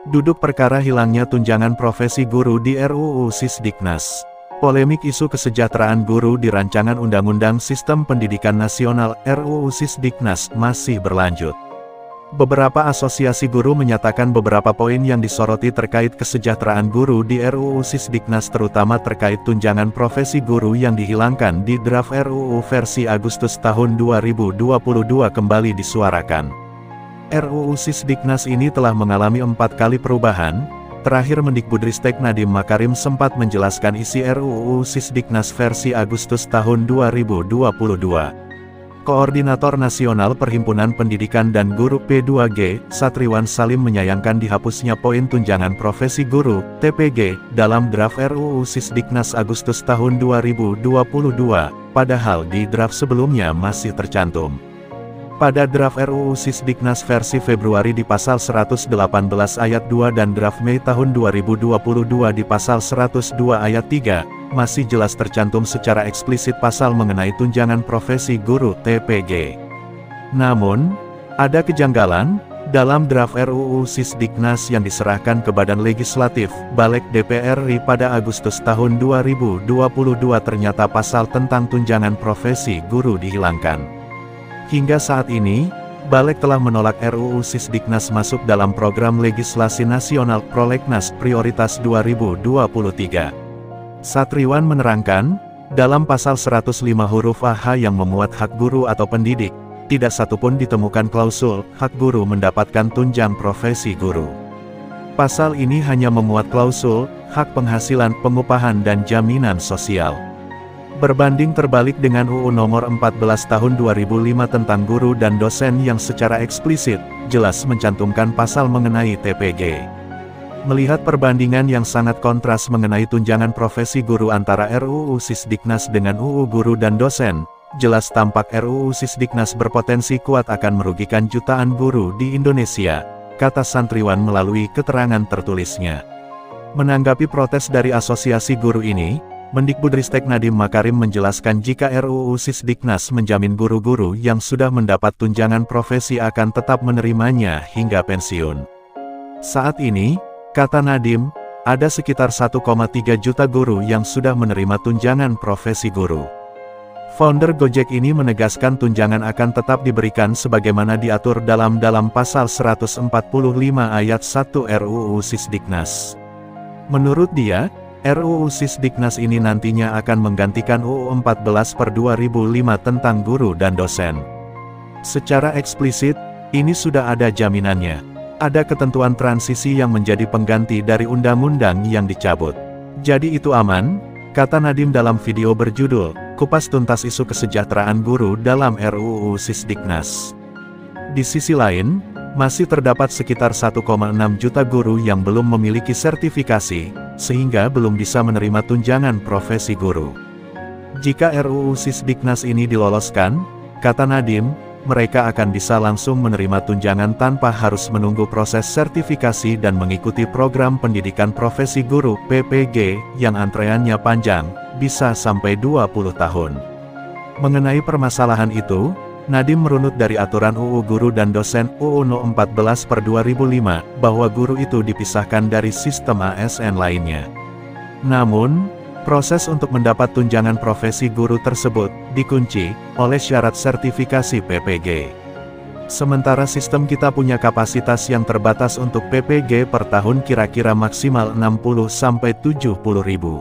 Duduk perkara hilangnya tunjangan profesi guru di RUU Sisdiknas. Polemik isu kesejahteraan guru di Rancangan Undang-Undang Sistem Pendidikan Nasional (RUU Sisdiknas) masih berlanjut. Beberapa asosiasi guru menyatakan beberapa poin yang disoroti terkait kesejahteraan guru di RUU Sisdiknas, terutama terkait tunjangan profesi guru yang dihilangkan di draft RUU versi Agustus tahun 2022 kembali disuarakan. RUU Sisdiknas ini telah mengalami 4 kali perubahan. Terakhir Mendikbudristek Nadiem Makarim sempat menjelaskan isi RUU Sisdiknas versi Agustus tahun 2022. Koordinator Nasional Perhimpunan Pendidikan dan Guru P2G, Satriwan Salim menyayangkan dihapusnya poin tunjangan profesi guru, TPG, dalam draft RUU Sisdiknas Agustus tahun 2022, padahal di draft sebelumnya masih tercantum. Pada draft RUU Sisdiknas versi Februari di pasal 118 ayat 2 dan draft Mei tahun 2022 di pasal 102 ayat 3, masih jelas tercantum secara eksplisit pasal mengenai tunjangan profesi guru (TPG). Namun, ada kejanggalan, dalam draft RUU Sisdiknas yang diserahkan ke Badan Legislatif, Balik DPR RI pada Agustus tahun 2022 ternyata pasal tentang tunjangan profesi guru dihilangkan. Hingga saat ini, Balik telah menolak RUU Sisdiknas masuk dalam program legislasi nasional Prolegnas Prioritas 2023. Satriwan menerangkan, dalam pasal 105 huruf AH yang memuat hak guru atau pendidik, tidak satupun ditemukan klausul hak guru mendapatkan tunjang profesi guru. Pasal ini hanya memuat klausul hak penghasilan, pengupahan dan jaminan sosial. Berbanding terbalik dengan UU Nomor 14 Tahun 2005 tentang guru dan dosen yang secara eksplisit, jelas mencantumkan pasal mengenai TPG. Melihat perbandingan yang sangat kontras mengenai tunjangan profesi guru antara RUU Sisdiknas dengan UU Guru dan Dosen, jelas tampak RUU Sisdiknas berpotensi kuat akan merugikan jutaan guru di Indonesia, kata Satriwan melalui keterangan tertulisnya. Menanggapi protes dari asosiasi guru ini, Mendikbudristek Nadiem Makarim menjelaskan jika RUU Sisdiknas menjamin guru-guru yang sudah mendapat tunjangan profesi akan tetap menerimanya hingga pensiun. Saat ini, kata Nadiem, ada sekitar 1,3 juta guru yang sudah menerima tunjangan profesi guru. Founder Gojek ini menegaskan tunjangan akan tetap diberikan sebagaimana diatur dalam pasal 145 ayat 1 RUU Sisdiknas. Menurut dia, RUU Sisdiknas ini nantinya akan menggantikan UU 14/2005 tentang guru dan dosen. Secara eksplisit, ini sudah ada jaminannya. Ada ketentuan transisi yang menjadi pengganti dari undang-undang yang dicabut. Jadi itu aman, kata Nadiem dalam video berjudul, Kupas Tuntas Isu Kesejahteraan Guru dalam RUU Sisdiknas. Di sisi lain, masih terdapat sekitar 1,6 juta guru yang belum memiliki sertifikasi, sehingga belum bisa menerima tunjangan profesi guru. Jika RUU Sisdiknas ini diloloskan, kata Nadiem, mereka akan bisa langsung menerima tunjangan tanpa harus menunggu proses sertifikasi dan mengikuti program pendidikan profesi guru (PPG) yang antreannya panjang, bisa sampai 20 tahun. Mengenai permasalahan itu, Nadiem merunut dari aturan UU Guru dan Dosen UU No 14/2005 bahwa guru itu dipisahkan dari sistem ASN lainnya. Namun, proses untuk mendapat tunjangan profesi guru tersebut dikunci oleh syarat sertifikasi PPG. Sementara sistem kita punya kapasitas yang terbatas untuk PPG per tahun kira-kira maksimal 60-70 ribu.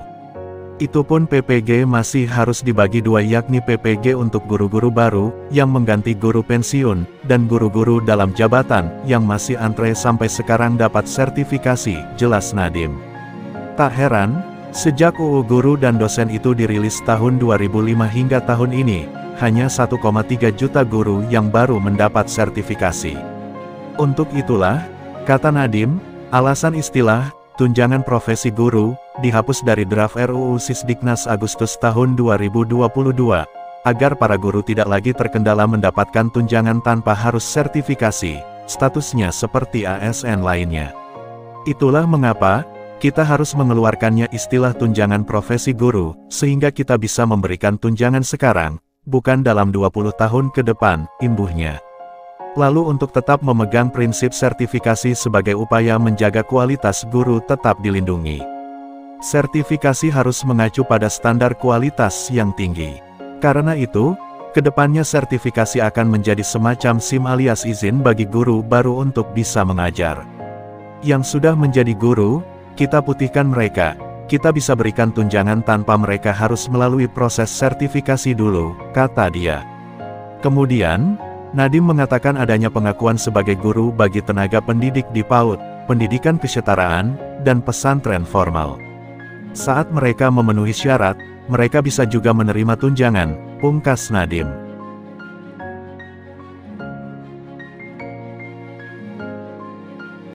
Itu pun PPG masih harus dibagi dua, yakni PPG untuk guru-guru baru, yang mengganti guru pensiun, dan guru-guru dalam jabatan, yang masih antre sampai sekarang dapat sertifikasi, jelas Nadiem. Tak heran, sejak UU Guru dan Dosen itu dirilis tahun 2005 hingga tahun ini, hanya 1,3 juta guru yang baru mendapat sertifikasi. Untuk itulah, kata Nadiem, alasan istilah tunjangan profesi guru dihapus dari draft RUU Sisdiknas Agustus tahun 2022, agar para guru tidak lagi terkendala mendapatkan tunjangan tanpa harus sertifikasi, statusnya seperti ASN lainnya. Itulah mengapa kita harus mengeluarkannya istilah tunjangan profesi guru, sehingga kita bisa memberikan tunjangan sekarang, bukan dalam 20 tahun ke depan, imbuhnya. Lalu untuk tetap memegang prinsip sertifikasi sebagai upaya menjaga kualitas guru tetap dilindungi. Sertifikasi harus mengacu pada standar kualitas yang tinggi. Karena itu, kedepannya sertifikasi akan menjadi semacam SIM alias izin bagi guru baru untuk bisa mengajar. Yang sudah menjadi guru, kita putihkan mereka. Kita bisa berikan tunjangan tanpa mereka harus melalui proses sertifikasi dulu, kata dia. Kemudian, Nadiem mengatakan adanya pengakuan sebagai guru bagi tenaga pendidik di PAUD, pendidikan kesetaraan, dan pesantren formal. Saat mereka memenuhi syarat, mereka bisa juga menerima tunjangan, pungkas Nadiem.